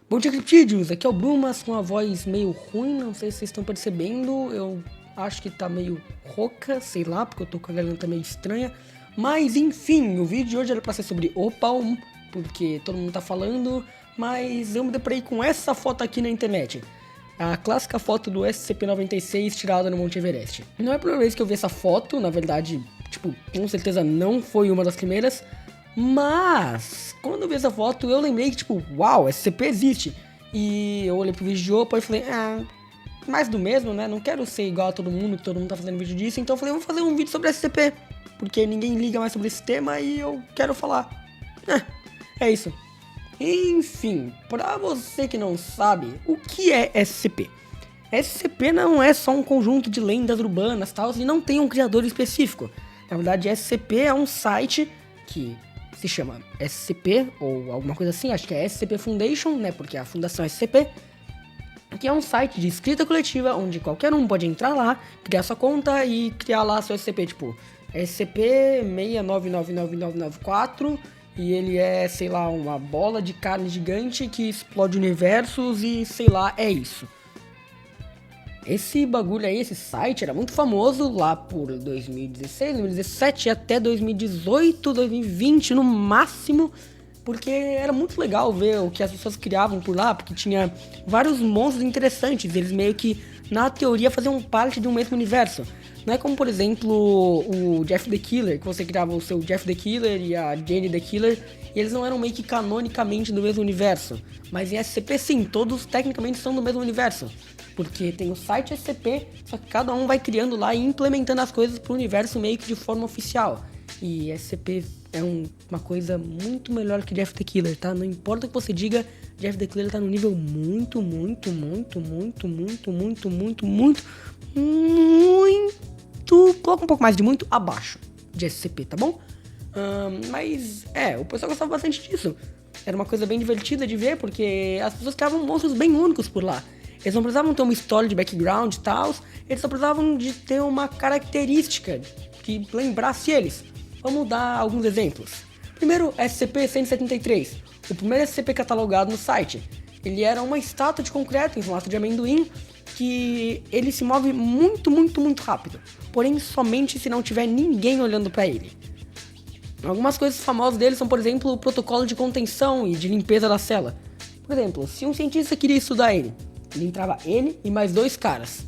Bom dia, Criptídeos, aqui é o Brumas com a voz meio ruim, não sei se vocês estão percebendo, eu acho que tá meio rouca, sei lá, porque eu tô com a garganta meio estranha, mas enfim, o vídeo de hoje era pra ser sobre o Palm, porque todo mundo tá falando, mas eu me deparei com essa foto aqui na internet, a clássica foto do SCP-96 tirada no Monte Everest. Não é a primeira vez que eu vi essa foto, na verdade, tipo, com certeza não foi uma das primeiras, mas, quando eu vi essa foto, eu lembrei que, tipo, uau, SCP existe. E eu olhei pro vídeo de Opa e falei, mais do mesmo, né? Não quero ser igual a todo mundo, que todo mundo tá fazendo vídeo disso. Então eu falei, vou fazer um vídeo sobre SCP. Porque ninguém liga mais sobre esse tema e eu quero falar. É isso. Enfim, pra você que não sabe, o que é SCP? SCP não é só um conjunto de lendas urbanas e tal, e não tem um criador específico. Na verdade, SCP é um site que se chama SCP, ou alguma coisa assim, acho que é SCP Foundation, né, porque é a fundação SCP, que é um site de escrita coletiva, onde qualquer um pode entrar lá, criar sua conta e criar lá seu SCP, tipo, SCP-6999994, e ele é, sei lá, uma bola de carne gigante que explode universos e, sei lá, é isso. Esse bagulho aí, esse site era muito famoso lá por 2016, 2017 e até 2018, 2020 no máximo, porque era muito legal ver o que as pessoas criavam por lá, porque tinha vários monstros interessantes, eles meio que, na teoria, faziam parte de um mesmo universo. Não é como, por exemplo, o Jeff the Killer, que você criava o seu Jeff the Killer e a Jane the Killer, e eles não eram meio que canonicamente do mesmo universo. Mas em SCP sim, todos tecnicamente são do mesmo universo. Porque tem o site SCP, só que cada um vai criando lá e implementando as coisas pro universo meio que de forma oficial. E SCP é uma coisa muito melhor que Jeff the Killer, tá? Não importa o que você diga, Jeff the Killer tá no nível muito, coloca um pouco mais de muito abaixo de SCP, tá bom? Mas o pessoal gostava bastante disso. Era uma coisa bem divertida de ver, porque as pessoas criavam monstros bem únicos por lá. Eles não precisavam ter uma história de background e tal, eles só precisavam de ter uma característica que lembrasse eles. Vamos dar alguns exemplos. Primeiro, SCP-173, o primeiro SCP catalogado no site. Ele era uma estátua de concreto em formato de amendoim, que ele se move muito rápido, porém somente se não tiver ninguém olhando para ele. Algumas coisas famosas dele são, por exemplo, o protocolo de contenção e de limpeza da cela. Por exemplo, se um cientista queria estudar ele entrava ele e mais 2 caras,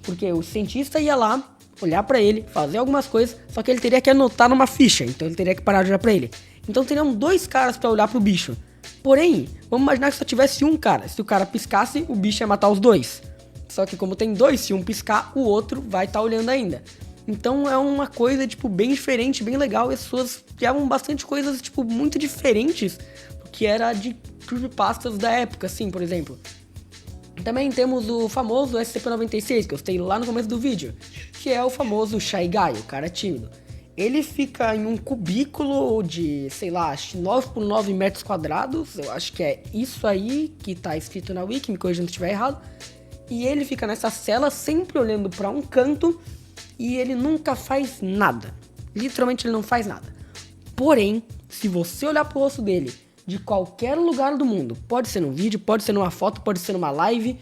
porque o cientista ia lá, olhar pra ele, fazer algumas coisas, só que ele teria que anotar numa ficha, então ele teria que parar de olhar pra ele. Então teriam 2 caras pra olhar pro bicho. Porém, vamos imaginar que só tivesse um cara. Se o cara piscasse, o bicho ia matar os 2. Só que como tem 2, se um piscar, o outro vai estar olhando ainda. Então é uma coisa, tipo, bem diferente, bem legal. E as pessoas criavam bastante coisas, tipo, muito diferentes do que era de creepypastas da época, assim, por exemplo. Também temos o famoso SCP-96, que eu citei lá no começo do vídeo, que é o famoso Shy Guy, o cara tímido. Ele fica em um cubículo de, sei lá, 9 por 9 metros quadrados, eu acho que é isso aí que tá escrito na wiki, me corrija se eu estiver errado. E ele fica nessa cela sempre olhando pra um canto e ele nunca faz nada. Literalmente ele não faz nada. Porém, se você olhar pro rosto dele de qualquer lugar do mundo, pode ser num vídeo, pode ser numa foto, pode ser numa live,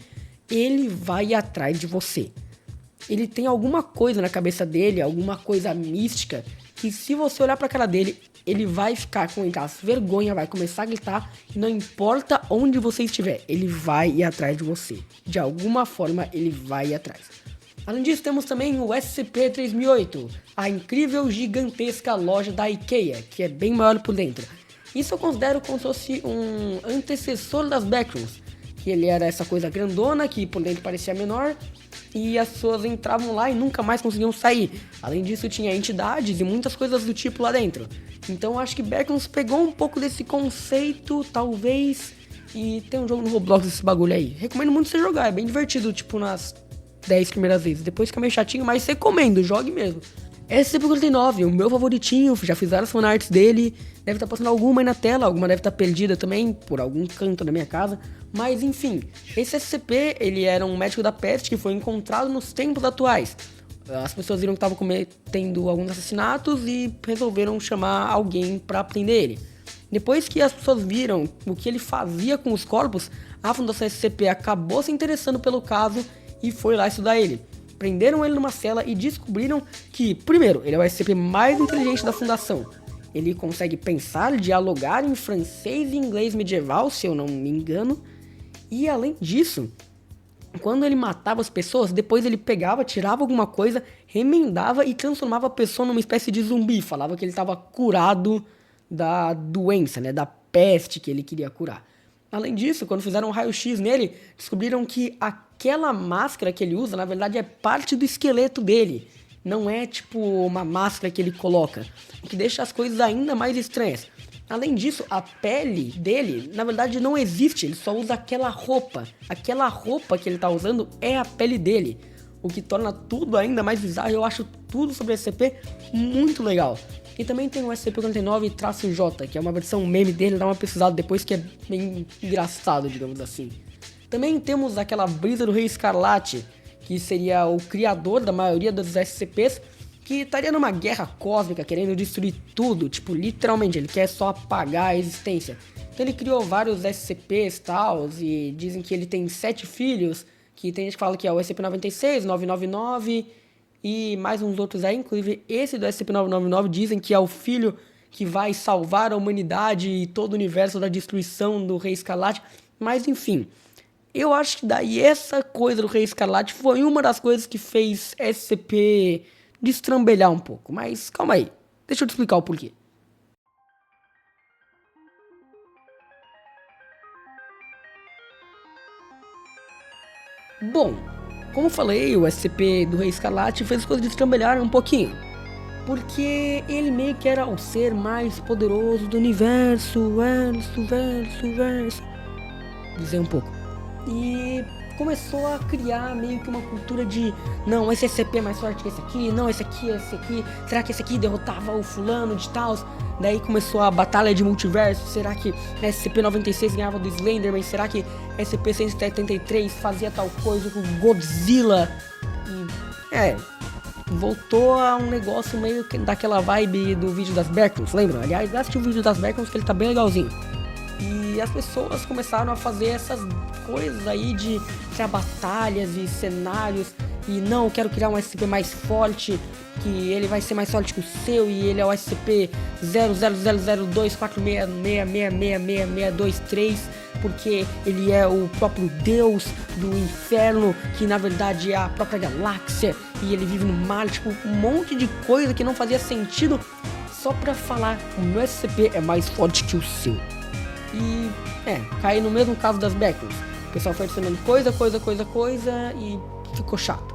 ele vai atrás de você. Ele tem alguma coisa na cabeça dele, alguma coisa mística, que se você olhar pra cara dele, ele vai ficar com vergonha, vai começar a gritar, e não importa onde você estiver, ele vai ir atrás de você. De alguma forma, ele vai ir atrás. Além disso, temos também o SCP-3008, a incrível gigantesca loja da IKEA, que é bem maior por dentro. Isso eu considero como se fosse um antecessor das Backrooms, que ele era essa coisa grandona que por dentro parecia menor e as pessoas entravam lá e nunca mais conseguiam sair. Além disso tinha entidades e muitas coisas do tipo lá dentro. Então acho que Backrooms pegou um pouco desse conceito, talvez, e tem um jogo no Roblox desse bagulho aí. Recomendo muito você jogar, é bem divertido, tipo nas 10 primeiras vezes. Depois fica meio chatinho, mas recomendo, jogue mesmo. SCP-49, o meu favoritinho, já fiz várias fanarts dele, deve estar passando alguma aí na tela, alguma deve estar perdida também, por algum canto da minha casa, mas enfim, esse SCP, ele era um médico da peste que foi encontrado nos tempos atuais. As pessoas viram que estavam cometendo alguns assassinatos e resolveram chamar alguém para prender ele. Depois que as pessoas viram o que ele fazia com os corpos, a Fundação SCP acabou se interessando pelo caso e foi lá estudar ele. Prenderam ele numa cela e descobriram que, primeiro, ele é o SCP mais inteligente da Fundação. Ele consegue pensar, dialogar em francês e inglês medieval, se eu não me engano. E além disso, quando ele matava as pessoas, depois ele pegava, tirava alguma coisa, remendava e transformava a pessoa numa espécie de zumbi. Falava que ele estava curado da doença, né, da peste que ele queria curar. Além disso, quando fizeram um raio-x nele, descobriram que aquela máscara que ele usa, na verdade, é parte do esqueleto dele. Não é tipo uma máscara que ele coloca, o que deixa as coisas ainda mais estranhas. Além disso, a pele dele, na verdade, não existe, ele só usa aquela roupa. Aquela roupa que ele tá usando é a pele dele, o que torna tudo ainda mais bizarro. Eu acho tudo sobre esse SCP muito legal. E também tem o SCP-49-J, que é uma versão meme dele, dá uma pesquisada depois, que é bem engraçado, digamos assim. Também temos aquela brisa do Rei Escarlate, que seria o criador da maioria dos SCPs, que estaria numa guerra cósmica, querendo destruir tudo, tipo, literalmente, ele quer só apagar a existência. Então ele criou vários SCPs e tal, e dizem que ele tem 7 filhos, que tem gente que fala que é o SCP-96, 999... e mais uns outros aí, inclusive esse do SCP-999 dizem que é o filho que vai salvar a humanidade e todo o universo da destruição do Rei Escarlate. Mas enfim, eu acho que daí essa coisa do Rei Escarlate foi uma das coisas que fez SCP destrambelhar um pouco. Mas calma aí, deixa eu te explicar o porquê. Bom, como falei, o SCP do Rei Escarlate fez as coisas destrambelharem um pouquinho. Porque ele meio que era o ser mais poderoso do universo, verso. Dizer um pouco. E começou a criar meio que uma cultura de não, esse SCP é mais forte que esse aqui, não, esse aqui, será que esse aqui derrotava o fulano de tal? Daí começou a batalha de multiverso, será que SCP-96 ganhava do Slenderman, será que SCP-173 fazia tal coisa com Godzilla? E, voltou a um negócio meio que daquela vibe do vídeo das Berkons, lembra? Aliás, assiste o vídeo das Berkons que ele tá bem legalzinho. E as pessoas começaram a fazer essas coisas aí de criar batalhas e cenários. E não, eu quero criar um SCP mais forte, que ele vai ser mais forte que o seu. E ele é o SCP 00002466666623, porque ele é o próprio deus do inferno, que na verdade é a própria galáxia. E ele vive no mar, tipo, um monte de coisa que não fazia sentido, só pra falar o meu SCP é mais forte que o seu. E, caí no mesmo caso das Berkons. O pessoal foi adicionando coisa e ficou chato.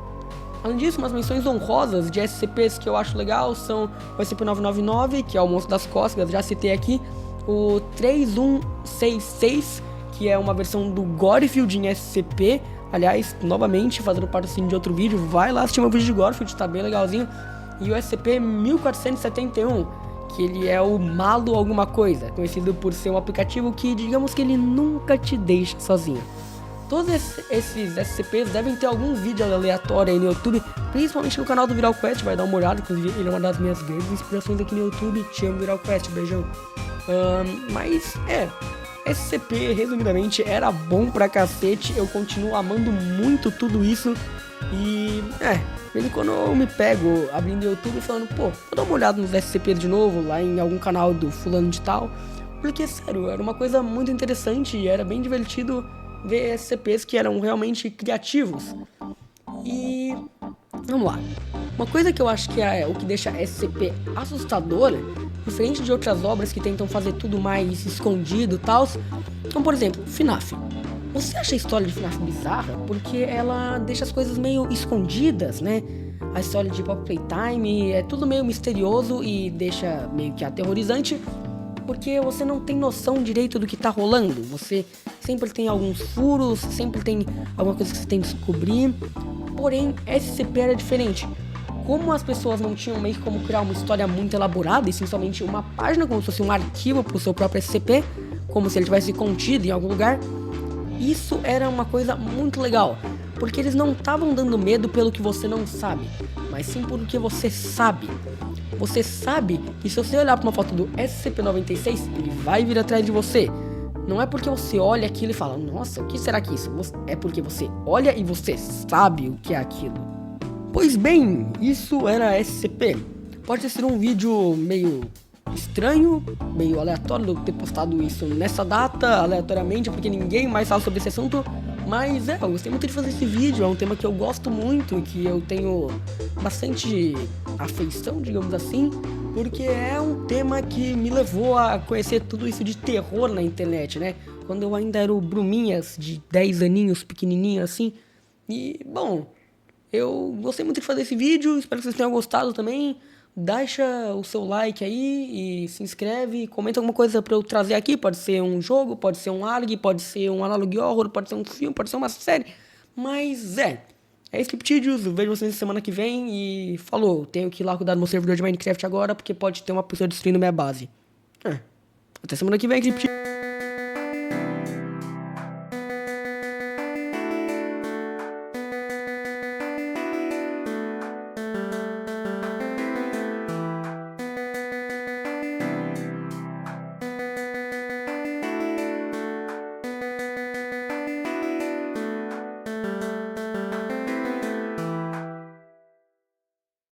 Além disso, umas menções honrosas de SCPs que eu acho legal são o SCP-999, que é o Monstro das Cócegas, já citei aqui. O 3166, que é uma versão do Gorefield em SCP. Aliás, novamente, fazendo patrocínio de outro vídeo, vai lá assistir meu vídeo de Gorefield, tá bem legalzinho. E o SCP-1471, que ele é o Malo Alguma Coisa, conhecido por ser um aplicativo que, digamos que ele nunca te deixa sozinho. Todos esses SCPs devem ter algum vídeo aleatório aí no YouTube, principalmente no canal do Viral Quest, vai dar uma olhada, inclusive ele é uma das minhas grandes inspirações aqui no YouTube, te amo Viral Quest, beijão. Mas, SCP, resumidamente, era bom pra cacete, eu continuo amando muito tudo isso, e, ele quando eu me pego abrindo o YouTube e falando, pô, vou dar uma olhada nos SCP de novo, lá em algum canal do fulano de tal, porque, sério, era uma coisa muito interessante e era bem divertido ver SCPs que eram realmente criativos. E, vamos lá, uma coisa que eu acho que é o que deixa SCP assustadora, diferente de outras obras que tentam fazer tudo mais escondido e tal, como por exemplo, FNAF. Você acha a história de FNAF bizarra porque ela deixa as coisas meio escondidas, né? A história de Pop Playtime é tudo meio misterioso e deixa meio que aterrorizante, porque você não tem noção direito do que tá rolando. Você sempre tem alguns furos, sempre tem alguma coisa que você tem que descobrir. Porém, SCP era diferente. Como as pessoas não tinham meio que como criar uma história muito elaborada, e sim somente uma página, como se fosse um arquivo pro seu próprio SCP, como se ele tivesse contido em algum lugar, isso era uma coisa muito legal, porque eles não estavam dando medo pelo que você não sabe, mas sim pelo que você sabe. Você sabe que se você olhar para uma foto do SCP-96, ele vai vir atrás de você. Não é porque você olha aquilo e fala, nossa, o que será que é isso? É porque você olha e você sabe o que é aquilo. Pois bem, isso era SCP. Pode ser um vídeo meio estranho, meio aleatório eu ter postado isso nessa data, aleatoriamente, porque ninguém mais fala sobre esse assunto. Mas eu gostei muito de fazer esse vídeo, é um tema que eu gosto muito e que eu tenho bastante afeição, digamos assim, porque é um tema que me levou a conhecer tudo isso de terror na internet, né? Quando eu ainda era o Bruminhas, de 10 aninhos, pequenininho assim. E, bom, eu gostei muito de fazer esse vídeo, espero que vocês tenham gostado também. Deixa o seu like aí e se inscreve, comenta alguma coisa pra eu trazer aqui, pode ser um jogo, pode ser um ARG, pode ser um Analog Horror, pode ser um filme, pode ser uma série, mas é Scriptídeos, vejo vocês semana que vem e falou, tenho que ir lá cuidar do meu servidor de Minecraft agora, porque pode ter uma pessoa destruindo minha base. Até semana que vem, Scriptídeos.